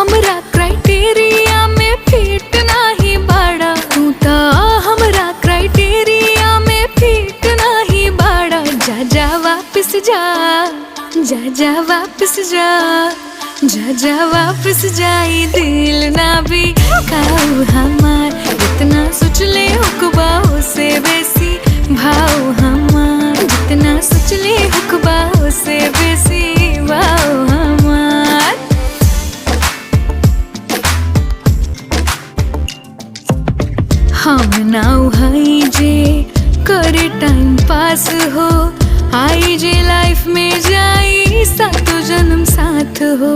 हमरा क्राइटेरिया में फिट नाही बाड़ा, तू ता हमरा क्राइटेरिया में फिट नाही बाड़ा। जा जा वापस जा, जा जा वापस जा, जा जा वापस जाई दिल ना भी खाऊ हमार। जितना सोच ले हुक्बाओ से बेसी भाव हमार, जितना सोच ले हुक्बाओ से बेसी भाव हमार। हम नाउ हई जे करे टाइम पास हो, आई जे लाइफ में जाई सातो जन्म साथ हो।